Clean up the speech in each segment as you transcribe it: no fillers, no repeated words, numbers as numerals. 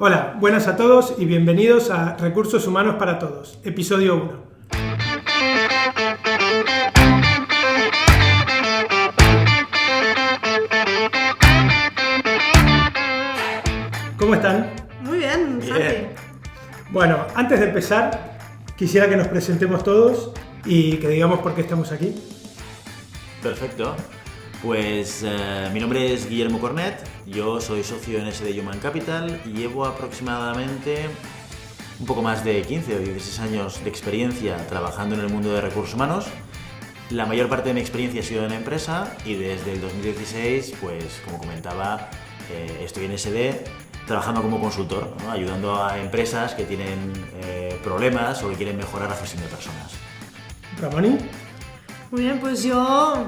Hola, buenas a todos y bienvenidos a Recursos Humanos para Todos, episodio 1. ¿Cómo están? Muy bien, Santi. Bueno, antes de empezar, quisiera que nos presentemos todos y que digamos por qué estamos aquí. Perfecto. Pues mi nombre es Guillermo Cornet, yo soy socio en SD Human Capital y llevo aproximadamente un poco más de 15 o 16 años de experiencia trabajando en el mundo de recursos humanos. La mayor parte de mi experiencia ha sido en empresa y desde el 2016, pues como comentaba, estoy en SD trabajando como consultor, ¿no? Ayudando a empresas que tienen problemas o que quieren mejorar la gestión de personas. Ramoni. Muy bien, pues yo,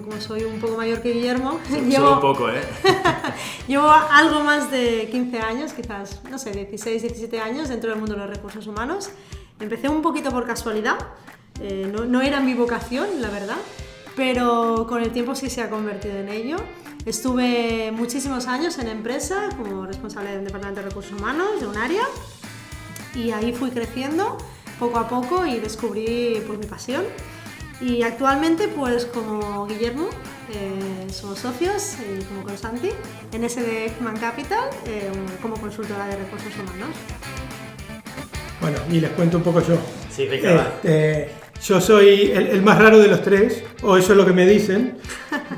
como soy un poco mayor que Guillermo, Solo un poco, llevo algo más de 15 años, quizás, no sé, 16, 17 años dentro del mundo de los recursos humanos. Empecé un poquito por casualidad, no era mi vocación, la verdad, pero con el tiempo sí se ha convertido en ello. Estuve muchísimos años en empresa como responsable del departamento de recursos humanos de un área y ahí fui creciendo poco a poco y descubrí pues mi pasión. Y actualmente, pues como Guillermo, somos socios, como con Santi, en SD Human Capital, como consultora de recursos humanos. Bueno, y les cuento un poco yo. Sí, venga, yo soy el más raro de los tres, o eso es lo que me dicen.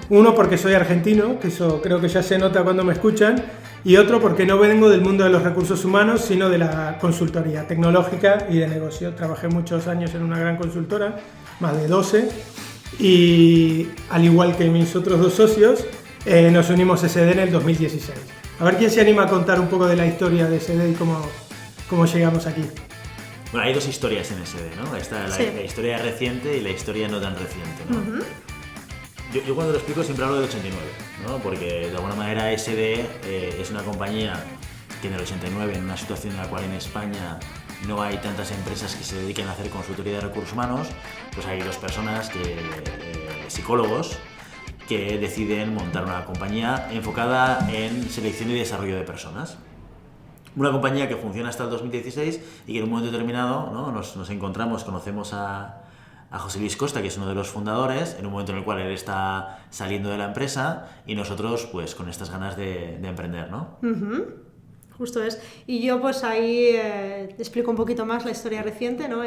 Uno porque soy argentino, que eso creo que ya se nota cuando me escuchan, y otro porque no vengo del mundo de los recursos humanos, sino de la consultoría tecnológica y de negocio. Trabajé muchos años en una gran consultora, más de 12, y al igual que mis otros dos socios, nos unimos a SD en el 2016. A ver quién se anima a contar un poco de la historia de SD y cómo llegamos aquí. Bueno, hay dos historias en SD, ¿no? Está la historia reciente y la historia no tan reciente, ¿no? Uh-huh. Yo cuando lo explico siempre hablo del 89, ¿no? Porque de alguna manera SD es una compañía que en el 89, en una situación en la cual en España no hay tantas empresas que se dediquen a hacer consultoría de recursos humanos, pues hay dos personas, psicólogos, que deciden montar una compañía enfocada en selección y desarrollo de personas. Una compañía que funciona hasta el 2016 y que en un momento determinado, ¿no? nos encontramos, conocemos a José Luis Costa, que es uno de los fundadores, en un momento en el cual él está saliendo de la empresa y nosotros pues con estas ganas de emprender, ¿no? Uh-huh. Justo es. Y yo pues ahí te explico un poquito más la historia reciente, ¿no?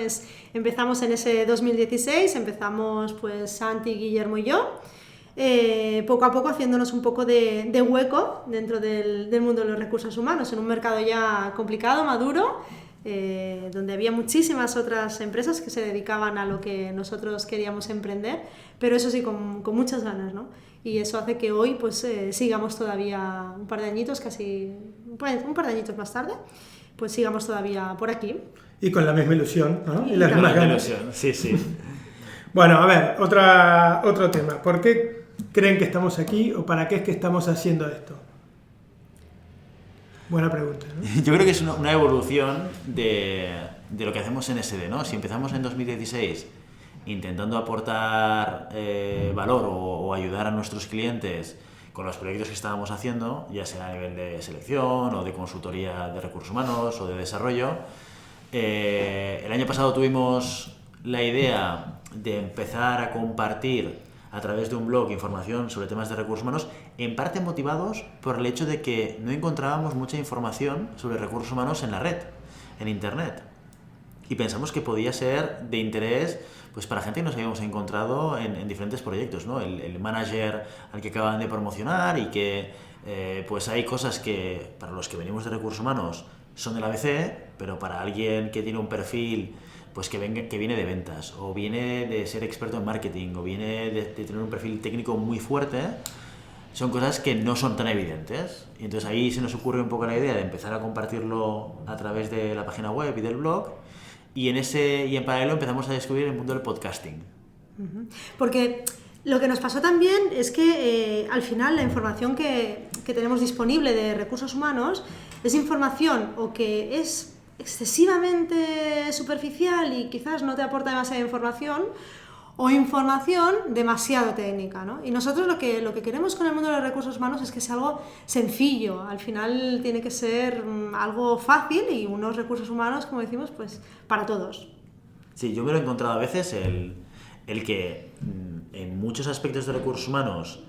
Empezamos en ese 2016, empezamos pues Santi, Guillermo y yo, poco a poco haciéndonos un poco de hueco dentro del mundo de los recursos humanos, en un mercado ya complicado, maduro, donde había muchísimas otras empresas que se dedicaban a lo que nosotros queríamos emprender, pero eso sí, con muchas ganas, ¿no? Y eso hace que hoy pues sigamos todavía un par de añitos, un par de añitos más tarde, pues sigamos todavía por aquí. Y con la misma ilusión, ¿no? Y la misma ilusión, sí. Bueno, a ver, otro tema. ¿Por qué creen que estamos aquí o para qué es que estamos haciendo esto? Buena pregunta, ¿no? Yo creo que es una evolución de lo que hacemos en SD, ¿no? Si empezamos en 2016 intentando aportar valor o ayudar a nuestros clientes con los proyectos que estábamos haciendo, ya sea a nivel de selección o de consultoría de recursos humanos o de desarrollo, el año pasado tuvimos la idea de empezar a compartir a través de un blog información sobre temas de recursos humanos, en parte motivados por el hecho de que no encontrábamos mucha información sobre recursos humanos en la red, en internet. Y pensamos que podía ser de interés pues para gente que nos habíamos encontrado en diferentes proyectos, ¿no? El manager al que acaban de promocionar y que pues hay cosas que para los que venimos de recursos humanos son del ABC, pero para alguien que tiene un perfil pues que viene de ventas o viene de ser experto en marketing o viene de tener un perfil técnico muy fuerte, son cosas que no son tan evidentes. Y entonces ahí se nos ocurre un poco la idea de empezar a compartirlo a través de la página web y del blog. Y en paralelo empezamos a descubrir el mundo del podcasting. Porque lo que nos pasó también es que al final la información que tenemos disponible de recursos humanos es información o que es excesivamente superficial y quizás no te aporta demasiada información, o información demasiado técnica, ¿no? Y nosotros lo que queremos con el mundo de los recursos humanos es que sea algo sencillo. Al final tiene que ser algo fácil y unos recursos humanos, como decimos, pues para todos. Sí, yo me lo he encontrado a veces el que en muchos aspectos de recursos humanos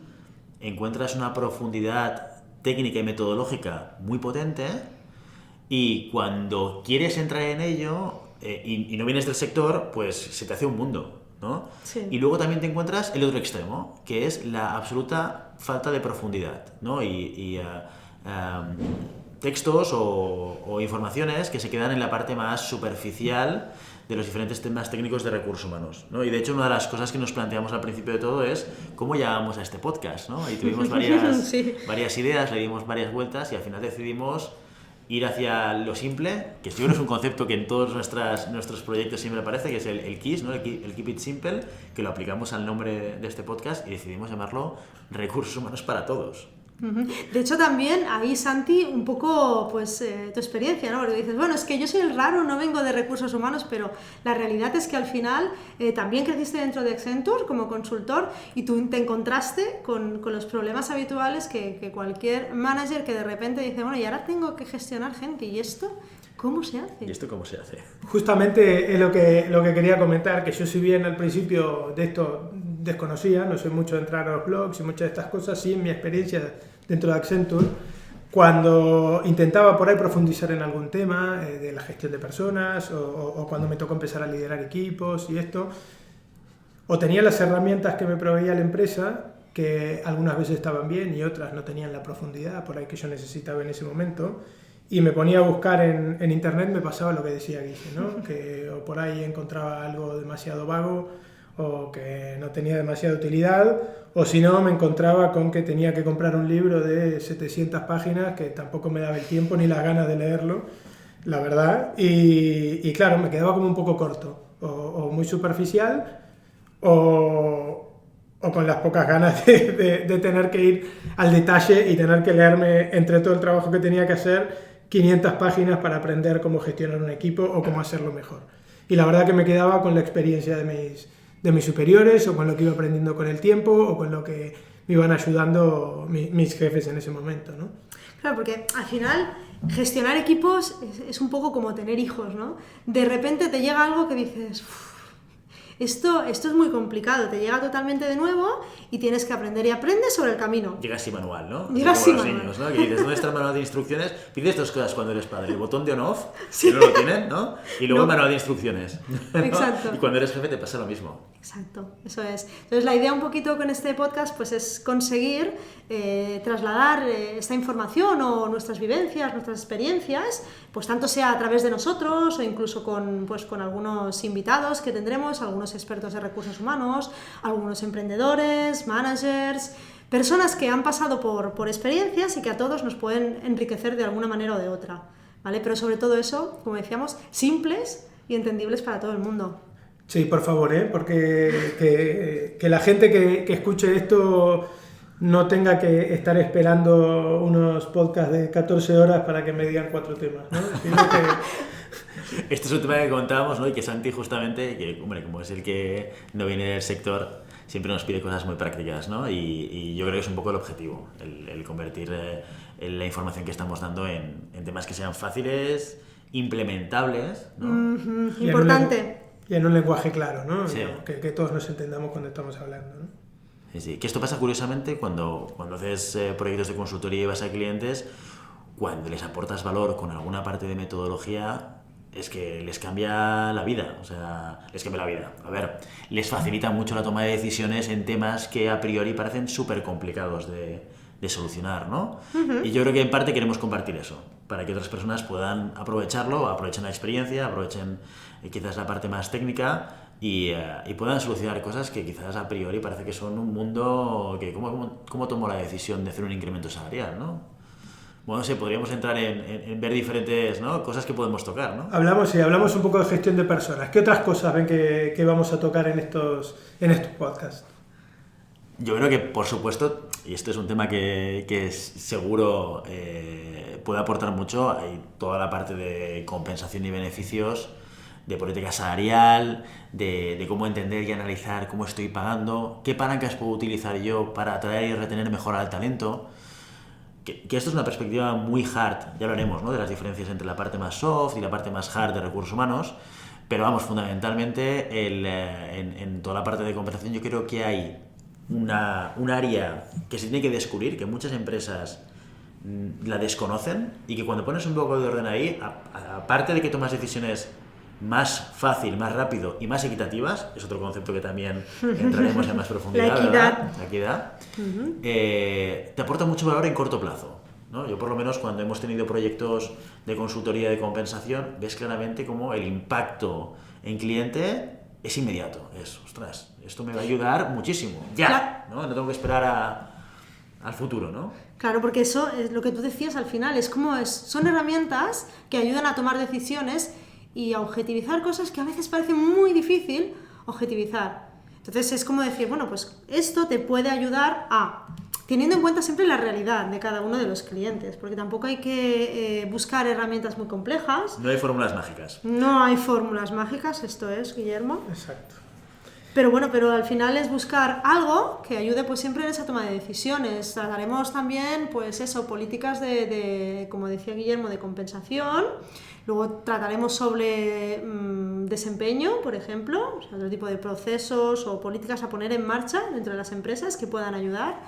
encuentras una profundidad técnica y metodológica muy potente, y cuando quieres entrar en ello y no vienes del sector, pues se te hace un mundo, ¿no? Sí. Y luego también te encuentras el otro extremo, que es la absoluta falta de profundidad, ¿no? Textos o informaciones que se quedan en la parte más superficial de los diferentes temas técnicos de recursos humanos, ¿no? Y de hecho una de las cosas que nos planteamos al principio de todo es cómo llegamos a este podcast, ¿no? Y tuvimos Sí. varias ideas, le dimos varias vueltas y al final decidimos ir hacia lo simple, que yo creo que es un concepto que en todos nuestros proyectos siempre aparece, que es el KISS, ¿no? el Keep It Simple, que lo aplicamos al nombre de este podcast y decidimos llamarlo Recursos Humanos para Todos. De hecho también ahí, Santi, un poco pues tu experiencia, ¿no? Porque dices, bueno, es que yo soy el raro, no vengo de recursos humanos, pero la realidad es que al final también creciste dentro de Accenture como consultor y tú te encontraste con los problemas habituales que cualquier manager que de repente dice, bueno, y ahora tengo que gestionar gente, ¿y esto cómo se hace? ¿Y esto cómo se hace? Justamente es lo que quería comentar, que yo si bien al principio de esto desconocía, no soy mucho de entrar a los blogs y muchas de estas cosas, sí en mi experiencia dentro de Accenture, cuando intentaba por ahí profundizar en algún tema de la gestión de personas o cuando me tocó empezar a liderar equipos y esto, o tenía las herramientas que me proveía la empresa, que algunas veces estaban bien y otras no tenían la profundidad por ahí que yo necesitaba en ese momento, y me ponía a buscar en internet, me pasaba lo que decía Guille, ¿no? Que o por ahí encontraba algo demasiado vago o que no tenía demasiada utilidad, o si no me encontraba con que tenía que comprar un libro de 700 páginas que tampoco me daba el tiempo ni las ganas de leerlo, la verdad, y claro, me quedaba como un poco corto, o muy superficial, o con las pocas ganas de tener que ir al detalle y tener que leerme entre todo el trabajo que tenía que hacer 500 páginas para aprender cómo gestionar un equipo o cómo hacerlo mejor. Y la verdad que me quedaba con la experiencia de mis superiores o con lo que iba aprendiendo con el tiempo o con lo que me iban ayudando mis jefes en ese momento, ¿no? Claro, porque al final gestionar equipos es un poco como tener hijos, ¿no? De repente te llega algo que dices, esto es muy complicado, te llega totalmente de nuevo y tienes que aprender y aprendes sobre el camino. Llega sin manual, ¿no? Llega como sin los manual. niños, ¿no? Que dices, ¿dónde está el manual de instrucciones? Pides dos cosas cuando eres padre, el botón de on-off, Sí. que no lo tienen, ¿no? Y luego No. el manual de instrucciones, ¿no? Exacto. Y cuando eres jefe te pasa lo mismo. Exacto, eso es. Entonces la idea un poquito con este podcast pues es conseguir trasladar esta información o nuestras vivencias, nuestras experiencias, pues tanto sea a través de nosotros o incluso con algunos invitados que tendremos, algunos expertos de recursos humanos, algunos emprendedores, managers, personas que han pasado por experiencias y que a todos nos pueden enriquecer de alguna manera o de otra, ¿vale? Pero sobre todo eso, como decíamos, simples y entendibles para todo el mundo. Sí, por favor, porque que la gente que escuche esto no tenga que estar esperando unos podcasts de 14 horas para que me digan 4 temas, ¿no? Sino que... Este es un tema que contábamos, ¿no? Y que Santi justamente, que hombre, como es el que no viene del sector, siempre nos pide cosas muy prácticas, ¿no? Y yo creo que es un poco el objetivo, el convertir la información que estamos dando en temas que sean fáciles, implementables, ¿no? Importante. Y en un lenguaje claro, ¿no? Sí. Que todos nos entendamos cuando estamos hablando, ¿no? Sí. Que esto pasa curiosamente cuando haces proyectos de consultoría y vas a clientes, cuando les aportas valor con alguna parte de metodología, es que les cambia la vida, o sea, les cambia la vida. A ver, les facilita mucho la toma de decisiones en temas que a priori parecen súper complicados de solucionar, ¿no? Uh-huh. Y yo creo que en parte queremos compartir eso, para que otras personas puedan aprovecharlo, aprovechen la experiencia, aprovechen quizás la parte más técnica y puedan solucionar cosas que quizás a priori parece que son un mundo que ¿cómo tomo la decisión de hacer un incremento salarial, ¿no? Bueno, no sé, podríamos entrar en ver diferentes, ¿no? Cosas que podemos tocar, ¿no? Hablamos un poco de gestión de personas. ¿Qué otras cosas ven que vamos a tocar en estos podcasts? Yo creo que, por supuesto, y esto es un tema que seguro puede aportar mucho, hay toda la parte de compensación y beneficios de política salarial, de cómo entender y analizar cómo estoy pagando, qué palancas puedo utilizar yo para atraer y retener mejor al talento. Que esto es una perspectiva muy hard, ya hablaremos, ¿no?, de las diferencias entre la parte más soft y la parte más hard de recursos humanos, pero vamos, fundamentalmente en toda la parte de compensación yo creo que hay un área que se tiene que descubrir, que muchas empresas la desconocen y que cuando pones un poco de orden ahí, aparte de que tomas decisiones más fácil, más rápido y más equitativas, es otro concepto que también entraremos en más profundidad, La equidad. ¿verdad? La equidad. Te aporta mucho valor en corto plazo, ¿no? Yo por lo menos cuando hemos tenido proyectos de consultoría de compensación, ves claramente cómo el impacto en cliente es inmediato. Ostras, esto me va a ayudar muchísimo, ya, ¿no? No tengo que esperar al futuro, ¿no? Claro, porque eso es lo que tú decías al final, son herramientas que ayudan a tomar decisiones y a objetivizar cosas que a veces parece muy difícil objetivizar. Entonces es como decir, bueno, pues esto te puede ayudar teniendo en cuenta siempre la realidad de cada uno de los clientes, porque tampoco hay que buscar herramientas muy complejas. No hay fórmulas mágicas. No hay fórmulas mágicas, esto es, Guillermo. Exacto. Pero al final es buscar algo que ayude pues siempre en esa toma de decisiones. Trataremos también, pues eso, políticas de como decía Guillermo, de compensación. Luego trataremos sobre desempeño, por ejemplo, o sea, otro tipo de procesos o políticas a poner en marcha dentro de las empresas que puedan ayudar.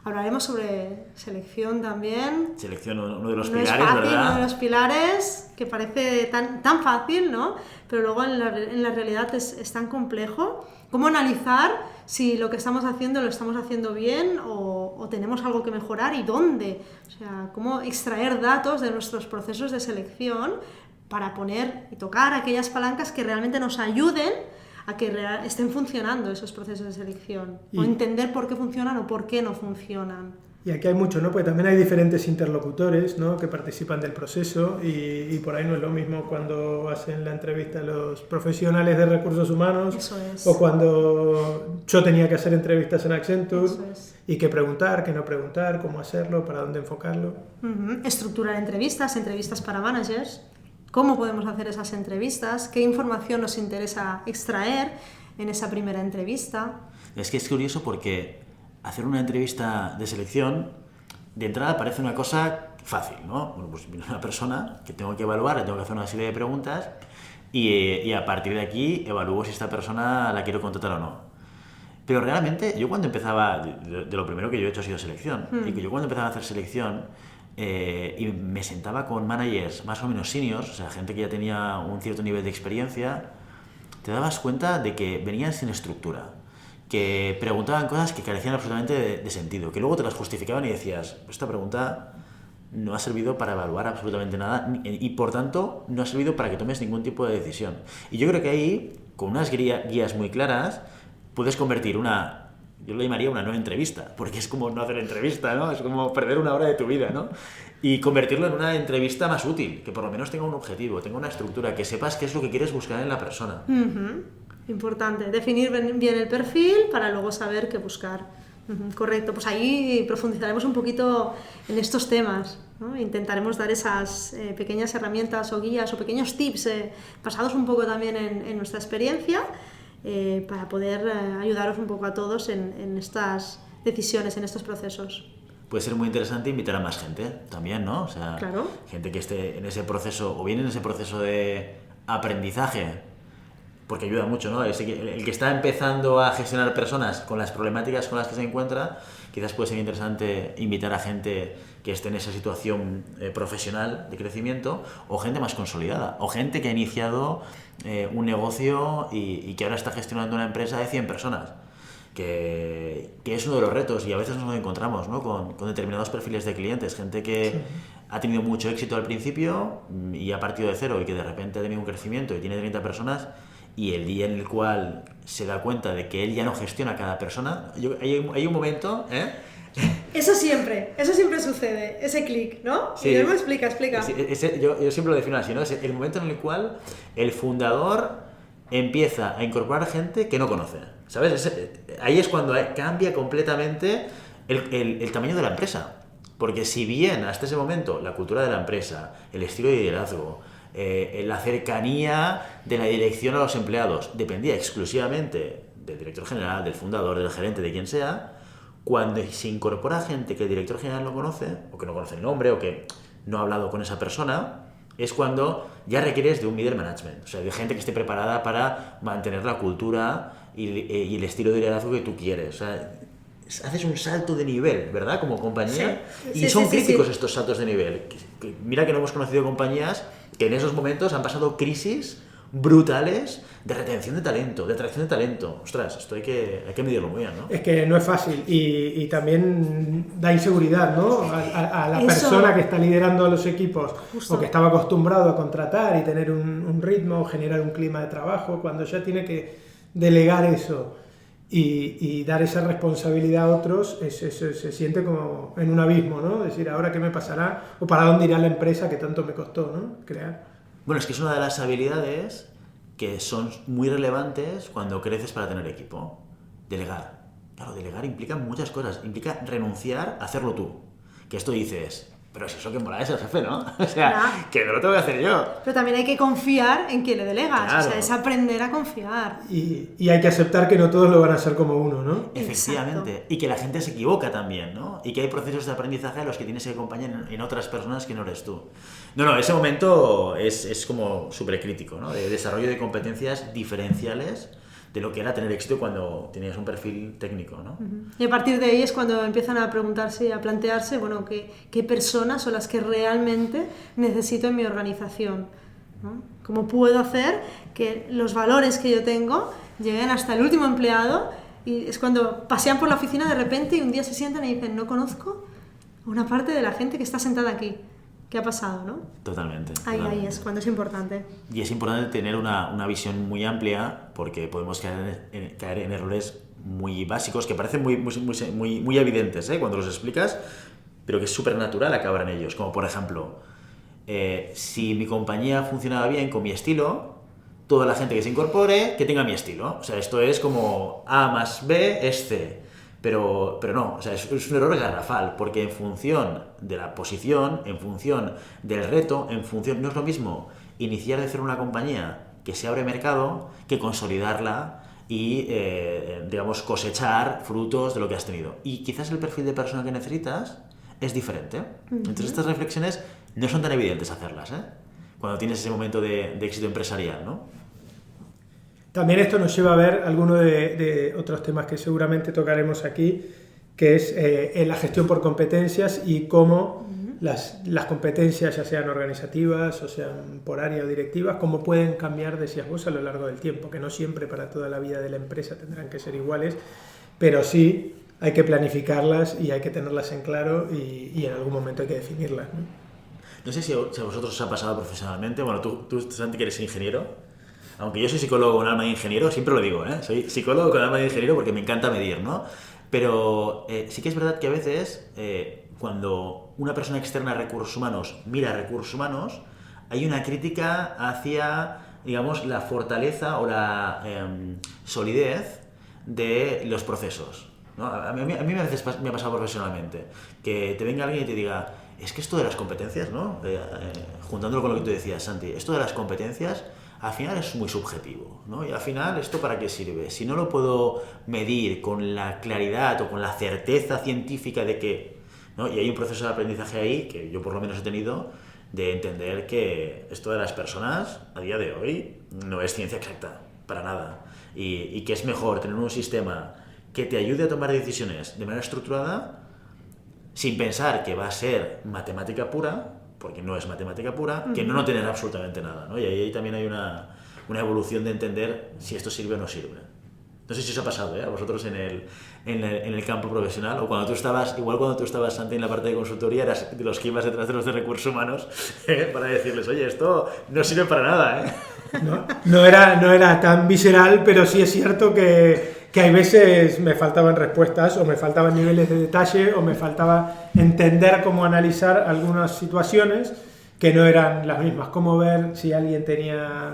Hablaremos sobre selección también. Selección, uno de los no pilares, es fácil, ¿verdad? Uno de los pilares que parece tan fácil, ¿no? Pero luego en la realidad es tan complejo. ¿Cómo analizar si lo que estamos haciendo lo estamos haciendo bien o tenemos algo que mejorar y dónde? O sea, cómo extraer datos de nuestros procesos de selección para poner y tocar aquellas palancas que realmente nos ayuden a que estén funcionando esos procesos de selección, o entender por qué funcionan o por qué no funcionan. Y aquí hay mucho, ¿no? Porque también hay diferentes interlocutores, ¿no?, que participan del proceso y por ahí no es lo mismo cuando hacen la entrevista a los profesionales de recursos humanos. Eso es. O cuando yo tenía que hacer entrevistas en Accenture. Eso es. Y qué preguntar, qué no preguntar, cómo hacerlo, para dónde enfocarlo. Estructurar entrevistas para managers. ¿Cómo podemos hacer esas entrevistas? ¿Qué información nos interesa extraer en esa primera entrevista? Es que es curioso porque hacer una entrevista de selección de entrada parece una cosa fácil, ¿no? Bueno, pues viene una persona que tengo que evaluar, le tengo que hacer una serie de preguntas y a partir de aquí evalúo si esta persona la quiero contratar o no. Pero realmente yo cuando empezaba, de lo primero que yo he hecho ha sido selección, y que yo cuando empezaba a hacer selección y me sentaba con managers más o menos seniors, o sea, gente que ya tenía un cierto nivel de experiencia, te dabas cuenta de que venían sin estructura, que preguntaban cosas que carecían absolutamente de sentido, que luego te las justificaban y decías, esta pregunta no ha servido para evaluar absolutamente nada y por tanto no ha servido para que tomes ningún tipo de decisión. Y yo creo que ahí, con unas guías muy claras, puedes convertir yo lo llamaría una no entrevista, porque es como no hacer entrevista, ¿no? Es como perder una hora de tu vida, ¿no? Y convertirlo en una entrevista más útil, que por lo menos tenga un objetivo, tenga una estructura, que sepas qué es lo que quieres buscar en la persona. Importante, definir bien el perfil para luego saber qué buscar. Correcto, pues ahí profundizaremos un poquito en estos temas, ¿no? Intentaremos dar esas pequeñas herramientas o guías o pequeños tips basados un poco también en nuestra experiencia, para poder ayudaros un poco a todos en estas decisiones, en estos procesos. Puede ser muy interesante invitar a más gente también, ¿no? O sea, claro. Gente que esté en ese proceso, o bien en ese proceso de aprendizaje, porque ayuda mucho, ¿no? El que está empezando a gestionar personas con las problemáticas con las que se encuentra, quizás puede ser interesante invitar a gente que esté en esa situación profesional de crecimiento, o gente más consolidada, o gente que ha iniciado un negocio y que ahora está gestionando una empresa de 100 personas, que es uno de los retos, y a veces nos encontramos, ¿no?, con determinados perfiles de clientes, gente que ha tenido mucho éxito al principio y ha partido de cero y que de repente ha tenido un crecimiento y tiene 30 personas, y el día en el cual se da cuenta de que él ya no gestiona a cada persona, hay un momento, Eso siempre sucede, ese clic, ¿no? Sí. Guillermo, explica. Yo siempre lo defino así, ¿no? Es el momento en el cual el fundador empieza a incorporar gente que no conoce, ¿sabes? Ahí es cuando cambia completamente el tamaño de la empresa. Porque si bien hasta ese momento la cultura de la empresa, el estilo de liderazgo, la cercanía de la dirección a los empleados dependía exclusivamente del director general, del fundador, del gerente, de quien sea. Cuando se incorpora gente que el director general no conoce, o que no conoce el nombre, o que no ha hablado con esa persona, es cuando ya requieres de un middle management, o sea, de gente que esté preparada para mantener la cultura y el estilo de liderazgo que tú quieres. O sea, haces un salto de nivel, ¿verdad? Como compañía. Sí. Y son críticos estos saltos de nivel. Mira que no hemos conocido compañías que en esos momentos han pasado crisis brutales de retención de talento, de atracción de talento. Ostras, esto hay que medirlo muy bien, ¿no? Es que no es fácil y también da inseguridad, ¿no? A la Eso. persona que está liderando los equipos Justo. o que estaba acostumbrado a contratar y tener un ritmo, generar un clima de trabajo, cuando ya tiene que delegar eso y dar esa responsabilidad a otros, se siente como en un abismo, ¿no? Decir, ¿ahora qué me pasará? ¿O para dónde irá la empresa que tanto me costó, ¿no? Crear. Bueno, es que es una de las habilidades que son muy relevantes cuando creces para tener equipo. Delegar. Claro, delegar implica muchas cosas. Implica renunciar a hacerlo tú. Que esto dices, pero si eso que mola es el jefe, ¿no? O sea, Claro. que no lo tengo que hacer yo. Pero también hay que confiar en quien le delegas, Claro. o sea, es aprender a confiar. Y hay que aceptar que no todos lo van a hacer como uno, ¿no? Efectivamente. Exacto. Y que la gente se equivoca también, ¿no? Y que hay procesos de aprendizaje a los que tienes que acompañar en otras personas que no eres tú. No, ese momento es como súper crítico, ¿no? De desarrollo de competencias diferenciales de lo que era tener éxito cuando tenías un perfil técnico, ¿no? Y a partir de ahí es cuando empiezan a preguntarse y a plantearse, bueno, qué personas son las que realmente necesito en mi organización, ¿no? ¿Cómo puedo hacer que los valores que yo tengo lleguen hasta el último empleado? Y es cuando pasean por la oficina de repente y un día se sientan y dicen, no conozco a una parte de la gente que está sentada aquí. ¿Qué ha pasado, no? Totalmente. Ahí es cuando es importante. Y es importante tener una visión muy amplia porque podemos caer en errores muy básicos que parecen muy evidentes, ¿eh? Cuando los explicas, pero que es súper natural acabar en ellos. Como por ejemplo, si mi compañía funcionaba bien con mi estilo, toda la gente que se incorpore, que tenga mi estilo. O sea, esto es como A más B es C. Pero no, o sea, es un error garrafal, porque en función de la posición, en función del reto, no es lo mismo iniciar de cero una compañía que se abre mercado que consolidarla y, digamos, cosechar frutos de lo que has tenido. Y quizás el perfil de persona que necesitas es diferente. Entonces estas reflexiones no son tan evidentes hacerlas, ¿eh? Cuando tienes ese momento de éxito empresarial, ¿no? También esto nos lleva a ver algunos de otros temas que seguramente tocaremos aquí, que es la gestión por competencias y cómo las competencias, ya sean organizativas o sean por área o directivas, cómo pueden cambiar, decías vos, a lo largo del tiempo, que no siempre para toda la vida de la empresa tendrán que ser iguales, pero sí hay que planificarlas y hay que tenerlas en claro y en algún momento hay que definirlas, ¿no? No sé si a vosotros os ha pasado profesionalmente, bueno, tú Santi, que eres ingeniero. Aunque yo soy psicólogo con alma de ingeniero, siempre lo digo, ¿eh? Soy psicólogo con alma de ingeniero porque me encanta medir, ¿no? Pero sí que es verdad que a veces cuando una persona externa a recursos humanos mira a recursos humanos, hay una crítica hacia, digamos, la fortaleza o la solidez de los procesos, ¿no? A mí a veces me ha pasado profesionalmente que te venga alguien y te diga, es que esto de las competencias, ¿no? Juntándolo con lo que tú decías, Santi, esto de las competencias al final es muy subjetivo, ¿no? Y al final, ¿esto para qué sirve? Si no lo puedo medir con la claridad o con la certeza científica de que, ¿no? Y hay un proceso de aprendizaje ahí, que yo por lo menos he tenido, de entender que esto de las personas, a día de hoy, no es ciencia exacta, para nada. Y que es mejor tener un sistema que te ayude a tomar decisiones de manera estructurada, sin pensar que va a ser matemática pura, porque no es matemática pura, que no tener absolutamente nada, ¿no? Y ahí también hay una evolución de entender si esto sirve o no sirve. No sé si os ha pasado, ¿eh? A vosotros en el campo profesional, o cuando tú estabas, Santi, en la parte de consultoría, eras de los que ibas detrás de los de recursos humanos, para decirles, oye, esto no sirve para nada, ¿eh? No era tan visceral, pero sí es cierto que hay veces me faltaban respuestas o me faltaban niveles de detalle o me faltaba entender cómo analizar algunas situaciones que no eran las mismas. Cómo ver si alguien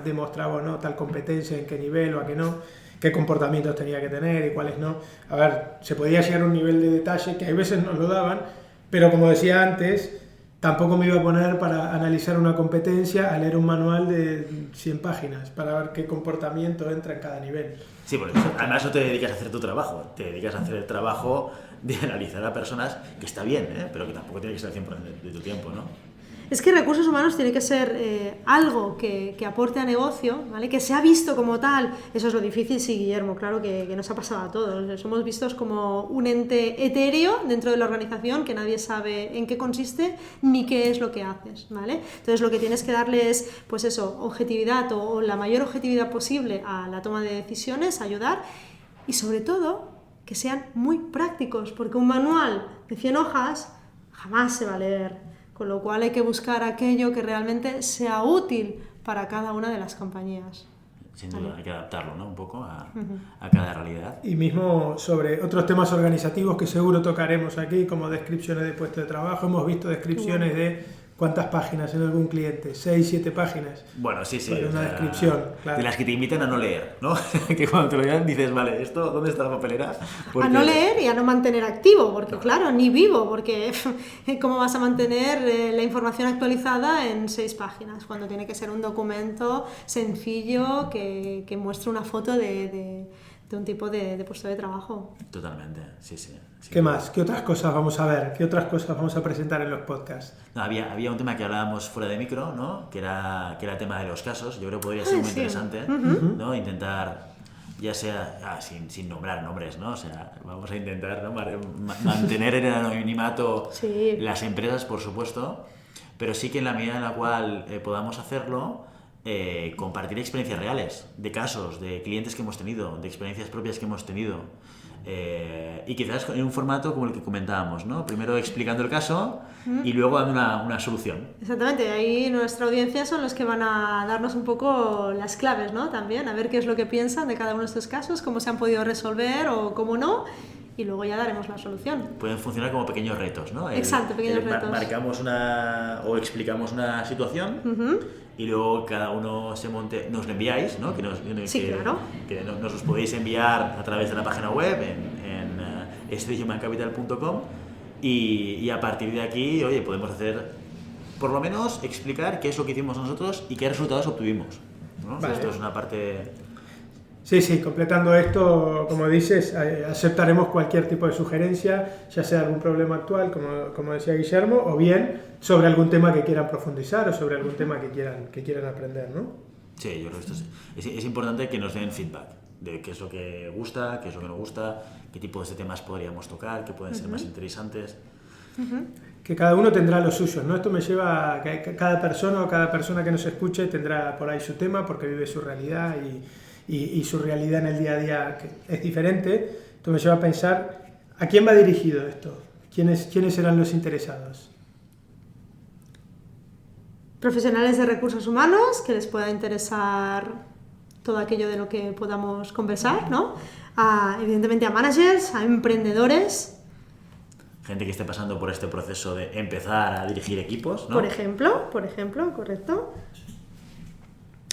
demostraba o no tal competencia, en qué nivel o a qué no, qué comportamientos tenía que tener y cuáles no. A ver, se podía llegar a un nivel de detalle que hay veces nos lo daban, pero como decía antes, tampoco me iba a poner para analizar una competencia a leer un manual de 100 páginas para ver qué comportamiento entra en cada nivel. Sí, porque además no te dedicas a hacer tu trabajo, te dedicas a hacer el trabajo de analizar a personas, que está bien, pero que tampoco tiene que ser el 100% de tu tiempo, ¿no? Es que recursos humanos tiene que ser algo que aporte a negocio, ¿vale? Que se ha visto como tal. Eso es lo difícil, sí, Guillermo, claro que nos ha pasado a todos. Somos vistos como un ente etéreo dentro de la organización que nadie sabe en qué consiste ni qué es lo que haces, ¿vale? Entonces lo que tienes que darle es, pues eso, objetividad o la mayor objetividad posible a la toma de decisiones, ayudar y sobre todo que sean muy prácticos, porque un manual de 100 hojas jamás se va a leer. Con lo cual hay que buscar aquello que realmente sea útil para cada una de las compañías. Sin duda, hay que adaptarlo, ¿no? Un poco a cada realidad. Y mismo sobre otros temas organizativos que seguro tocaremos aquí, como descripciones de puestos de trabajo. Hemos visto descripciones de ¿cuántas páginas en algún cliente? 6, 7 páginas. Bueno, sí. Para una descripción, claro. De las que te invitan a no leer, ¿no? Que cuando te lo digan dices, vale, ¿esto dónde está la papelera? Porque... A no leer y a no mantener activo, porque claro, ni vivo, porque ¿cómo vas a mantener la información actualizada en 6 páginas? Cuando tiene que ser un documento sencillo que muestre una foto de un tipo de puesto de trabajo. Totalmente, sí. ¿Qué más? ¿Qué otras cosas vamos a ver? ¿Qué otras cosas vamos a presentar en los podcasts? No, había un tema que hablábamos fuera de micro, ¿no? Que era el tema de los casos. Yo creo que podría ser muy interesante, ¿no? Intentar, ya sea sin nombrar nombres, ¿no? O sea, vamos a intentar, ¿no? Mantener en el anonimato las empresas, por supuesto, pero sí que en la medida en la cual podamos hacerlo, compartir experiencias reales, de casos, de clientes que hemos tenido, de experiencias propias que hemos tenido, y quizás en un formato como el que comentábamos, ¿no? Primero explicando el caso y luego dando una solución. Exactamente, ahí nuestra audiencia son los que van a darnos un poco las claves, ¿no? También, a ver qué es lo que piensan de cada uno de estos casos, cómo se han podido resolver o cómo no, y luego ya daremos la solución. Pueden funcionar como pequeños retos, ¿no? Exacto, pequeños retos. Marcamos o explicamos una situación y luego cada uno nos lo enviáis, ¿no? Claro. Que nos los podéis enviar a través de la página web en SThumancapital.com y a partir de aquí, oye, podemos hacer, por lo menos, explicar qué es lo que hicimos nosotros y qué resultados obtuvimos, ¿no? Vale. Esto es una parte... Sí, completando esto, como dices, aceptaremos cualquier tipo de sugerencia, ya sea algún problema actual, como decía Guillermo, o bien sobre algún tema que quieran profundizar o sobre algún tema que quieran aprender, ¿no? Sí, yo creo que esto es importante que nos den feedback de qué es lo que gusta, qué es lo que no gusta, qué tipos de temas podríamos tocar, qué pueden ser más interesantes. Que cada uno tendrá los suyos, ¿no? Esto me lleva a que cada persona que nos escuche tendrá por ahí su tema porque vive su realidad y su realidad en el día a día es diferente. Esto me lleva a pensar, ¿a quién va dirigido esto? ¿Quiénes serán los interesados? Profesionales de recursos humanos, que les pueda interesar todo aquello de lo que podamos conversar, ¿no? Evidentemente a managers, a emprendedores. Gente que esté pasando por este proceso de empezar a dirigir equipos, ¿no? Por ejemplo, correcto.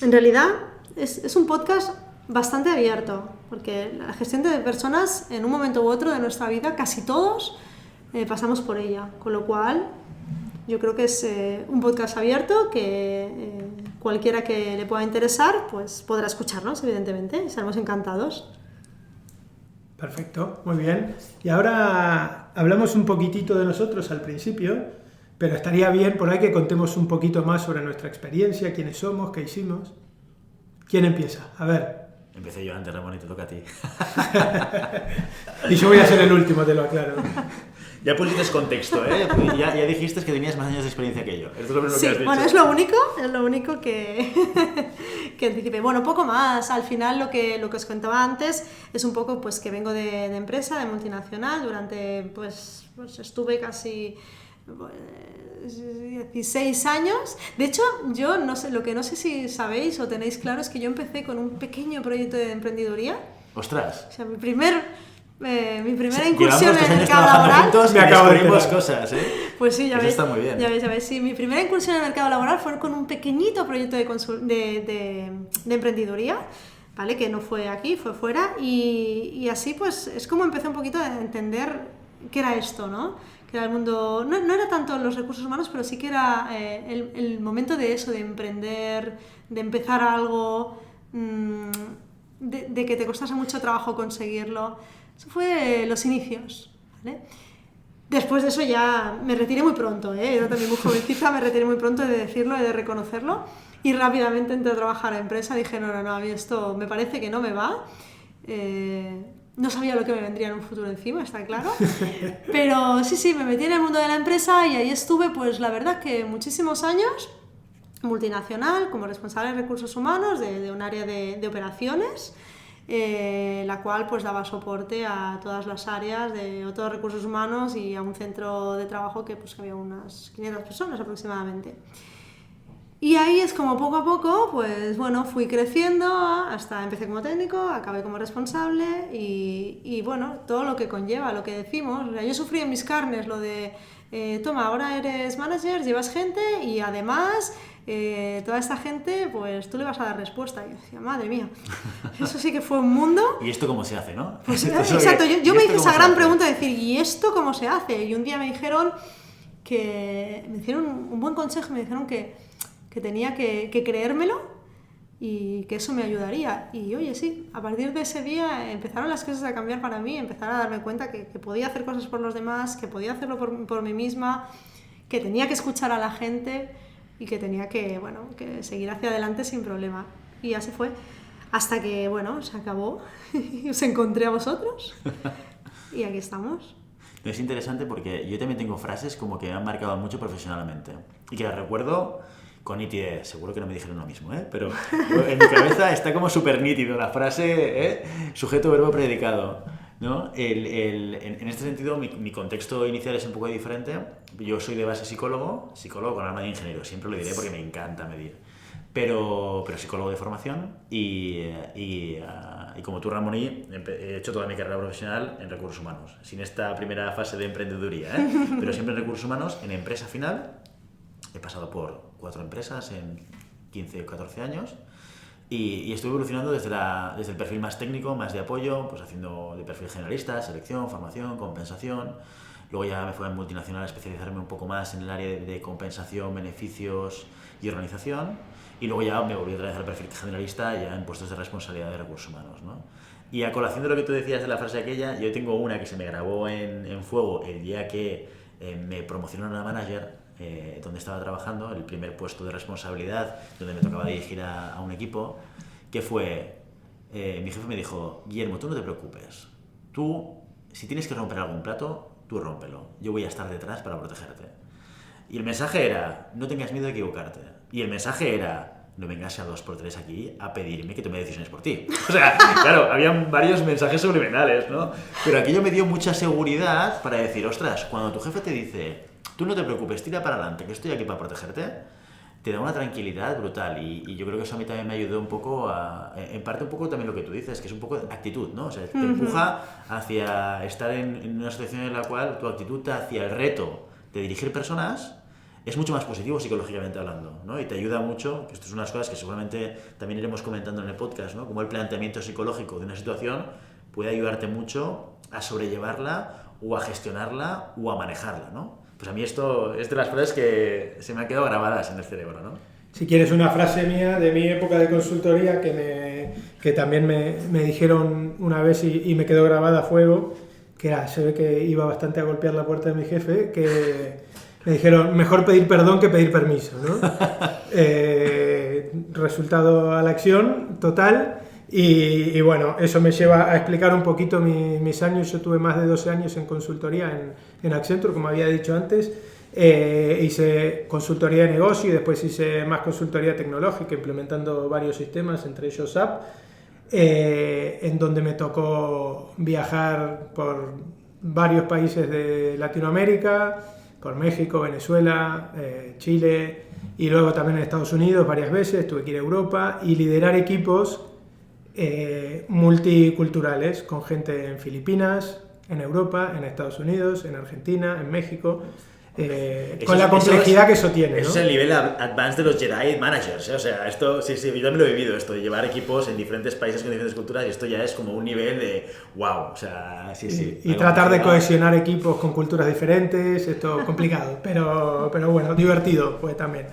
En realidad es un podcast bastante abierto, porque la gestión de personas en un momento u otro de nuestra vida, casi todos pasamos por ella, con lo cual yo creo que es un podcast abierto que cualquiera que le pueda interesar pues podrá escucharnos, evidentemente, y estaremos encantados. Perfecto, muy bien. Y ahora hablamos un poquitito de nosotros al principio, pero estaría bien por ahí que contemos un poquito más sobre nuestra experiencia, quiénes somos, qué hicimos. ¿Quién empieza? A ver. Empecé yo antes, Ramón, y te toca a ti. Y yo voy a ser el último, te lo aclaro. Ya pusiste contexto, ¿eh? Ya dijiste que tenías más años de experiencia que yo. Esto es lo primero que has dicho. Bueno, es lo único que anticipé. Bueno, poco más. Al final lo que os contaba antes es un poco pues que vengo de empresa, de multinacional. Durante, pues estuve casi 16 años. De hecho, yo no sé, lo que no sé si sabéis o tenéis claro es que yo empecé con un pequeño proyecto de emprendeduría. ¡Ostras! O sea, mi primera incursión en el mercado laboral. Juntos, me acabo de descubrimos cosas, ¿eh? Pues sí, ya Eso ves. está muy bien. Ya ves. Sí, mi primera incursión en el mercado laboral fue con un pequeñito proyecto de emprendeduría, ¿vale? Que no fue aquí, fue fuera. Y así, pues, es como empecé un poquito a entender qué era esto, ¿no? que era el mundo, no era tanto los recursos humanos, pero sí que era el momento de eso, de emprender, de empezar algo, de que te costase mucho trabajo conseguirlo. Eso fue los inicios, ¿vale? Después de eso ya me retiré muy pronto, era también muy jovencita, me retiré muy pronto, he de decirlo, he de reconocerlo, y rápidamente entré a trabajar a empresa. Dije, no, a mí esto me parece que no me va. No sabía lo que me vendría en un futuro encima, está claro, pero sí, me metí en el mundo de la empresa y ahí estuve, pues la verdad que muchísimos años, multinacional, como responsable de recursos humanos de un área de operaciones, la cual pues daba soporte a todas las áreas de otros recursos humanos y a un centro de trabajo que pues había unas 500 personas aproximadamente. Y ahí es como poco a poco, pues bueno, fui creciendo hasta empecé como técnico, acabé como responsable y bueno, todo lo que conlleva, lo que decimos. O sea, yo sufrí en mis carnes lo de, toma, ahora eres manager, llevas gente y además toda esta gente, pues tú le vas a dar respuesta. Y yo decía, madre mía, eso sí que fue un mundo. ¿Y esto cómo se hace, no? Pues, exacto, yo me hice esa gran pregunta de decir, ¿y esto cómo se hace? Y un día me dijeron que, me hicieron un buen consejo, me dijeron que tenía que creérmelo y que eso me ayudaría. Y oye, sí, a partir de ese día empezaron las cosas a cambiar para mí, empezaron a darme cuenta que podía hacer cosas por los demás, que podía hacerlo por mí misma, que tenía que escuchar a la gente y que tenía que seguir hacia adelante sin problema. Y así fue, hasta que, bueno, se acabó y os encontré a vosotros y aquí estamos. Es interesante porque yo también tengo frases como que me han marcado mucho profesionalmente y que las recuerdo con nitidez. Seguro que no me dijeron lo mismo, pero en mi cabeza está como súper nítido la frase, sujeto, verbo, predicado, ¿no? En este sentido, mi contexto inicial es un poco diferente. Yo soy de base psicólogo con alma de ingeniero, siempre lo diré porque me encanta medir, pero psicólogo de formación y como tú, Ramón, he hecho toda mi carrera profesional en recursos humanos, sin esta primera fase de emprendeduría, pero siempre en recursos humanos, en empresa final. He pasado por 4 empresas en 15 o 14 años y estoy evolucionando desde el perfil más técnico, más de apoyo, pues haciendo de perfil generalista, selección, formación, compensación. Luego ya me fui a multinacional a especializarme un poco más en el área de compensación, beneficios y organización. Y luego ya me volví otra vez al perfil generalista ya en puestos de responsabilidad de recursos humanos, ¿no? Y a colación de lo que tú decías de la frase aquella, yo tengo una que se me grabó en fuego el día que me promocionaron a manager, donde estaba trabajando, el primer puesto de responsabilidad, donde me tocaba dirigir a un equipo, que fue, mi jefe me dijo, Guillermo, tú no te preocupes, tú, si tienes que romper algún plato, tú rómpelo, yo voy a estar detrás para protegerte. Y el mensaje era, no tengas miedo de equivocarte. Y el mensaje era, no vengas a 2x3 aquí a pedirme que tome decisiones por ti. O sea, claro, habían varios mensajes subliminales, ¿no? Pero aquello me dio mucha seguridad para decir, ostras, cuando tu jefe te dice, tú no te preocupes, tira para adelante, que estoy aquí para protegerte, te da una tranquilidad brutal. Y yo creo que eso a mí también me ayudó un poco en parte un poco también lo que tú dices, que es un poco de actitud, ¿no? O sea, te empuja hacia estar en una situación en la cual tu actitud hacia el reto de dirigir personas es mucho más positivo psicológicamente hablando, ¿no? Y te ayuda mucho, que esto es unas cosas que seguramente también iremos comentando en el podcast, ¿no? Como el planteamiento psicológico de una situación puede ayudarte mucho a sobrellevarla o a gestionarla o a manejarla, ¿no? Pues a mí esto es de las frases que se me han quedado grabadas en el cerebro, ¿no? Si quieres una frase mía de mi época de consultoría que también me dijeron una vez y me quedó grabada a fuego, que era, se ve que iba bastante a golpear la puerta de mi jefe, que me dijeron, mejor pedir perdón que pedir permiso, ¿no? Resultado a la acción total y bueno, eso me lleva a explicar un poquito mis años. Yo tuve más de 12 años en consultoría en Accenture, como había dicho antes. Hice consultoría de negocio y después hice más consultoría tecnológica, implementando varios sistemas, entre ellos SAP, en donde me tocó viajar por varios países de Latinoamérica, por México, Venezuela, Chile y luego también en Estados Unidos varias veces. Tuve que ir a Europa y liderar equipos multiculturales con gente en Filipinas, en Europa, en Estados Unidos, en Argentina, en México. con la complejidad que eso tiene, ¿no? Eso es el nivel advanced de los Jedi Managers, ¿eh? O sea, esto, sí, yo también lo he vivido, esto de llevar equipos en diferentes países con diferentes culturas, y esto ya es como un nivel de wow, o sea, sí. Y tratar de cohesionar equipos con culturas diferentes, esto es complicado, pero bueno, divertido pues también.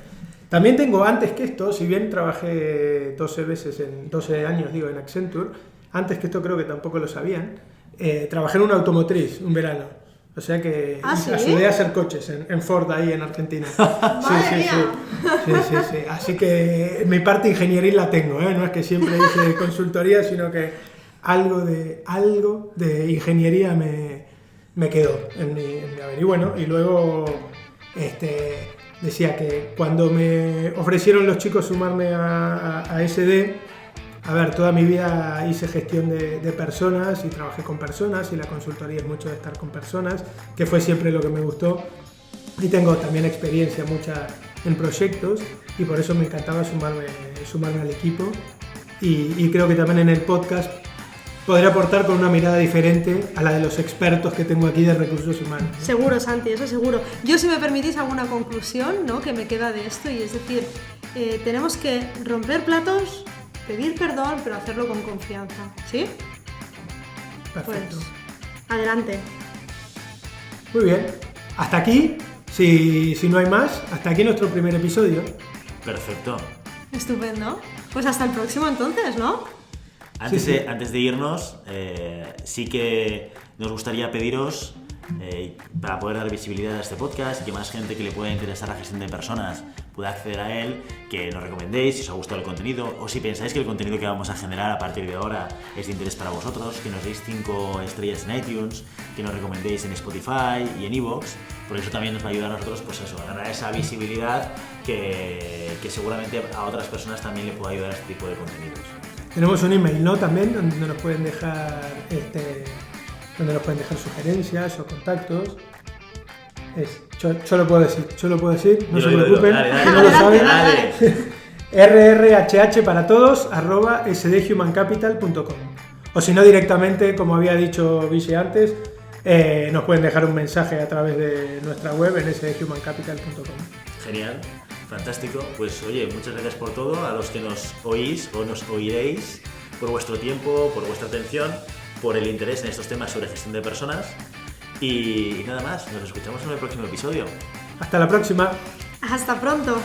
También tengo, antes que esto, si bien trabajé 12 años en Accenture, antes que esto creo que tampoco lo sabían, trabajé en una automotriz un verano. O sea que ¿Sí? ayudé a hacer coches en Ford ahí en Argentina. Sí. Así que mi parte ingenieril la tengo, ¿eh? No es que siempre hice consultoría, sino que algo de ingeniería me quedó en mi haber. Y bueno, y luego decía que cuando me ofrecieron los chicos sumarme a SD, a ver, toda mi vida hice gestión de personas y trabajé con personas, y la consultoría es mucho de estar con personas, que fue siempre lo que me gustó, y tengo también experiencia mucha en proyectos, y por eso me encantaba sumarme al equipo, y creo que también en el podcast podré aportar con una mirada diferente a la de los expertos que tengo aquí de recursos humanos, ¿no? Seguro, Santi, eso seguro. Yo, si me permitís, alguna conclusión, ¿no?, que me queda de esto, y es decir, tenemos que romper platos, pedir perdón, pero hacerlo con confianza, ¿sí? Perfecto. Pues, adelante. Muy bien. Hasta aquí, si no hay más, hasta aquí nuestro primer episodio. Perfecto. Estupendo. Pues hasta el próximo entonces, ¿no? Antes Sí. de irnos, sí que nos gustaría pediros, para poder dar visibilidad a este podcast y que más gente que le pueda interesar la gestión de personas pueda acceder a él, que nos recomendéis si os ha gustado el contenido, o si pensáis que el contenido que vamos a generar a partir de ahora es de interés para vosotros, que nos deis 5 estrellas en iTunes, que nos recomendéis en Spotify y en iVoox, porque eso también nos va a ayudar a nosotros, pues eso, a ganar esa visibilidad que seguramente a otras personas también le pueda ayudar a este tipo de contenidos. Tenemos un email, ¿no? También, donde nos pueden dejar sugerencias o contactos. Yo lo puedo decir, no se preocupen, Dale, si no lo saben. dale. rrhh para todos @sdhumancapital.com, o si no, directamente, como había dicho Vichy antes, nos pueden dejar un mensaje a través de nuestra web en sdhumancapital.com. Genial, fantástico. Pues oye, muchas gracias por todo, a los que nos oís o nos oiréis, por vuestro tiempo, por vuestra atención, por el interés en estos temas sobre gestión de personas. Y nada más, nos escuchamos en el próximo episodio. Hasta la próxima. Hasta pronto.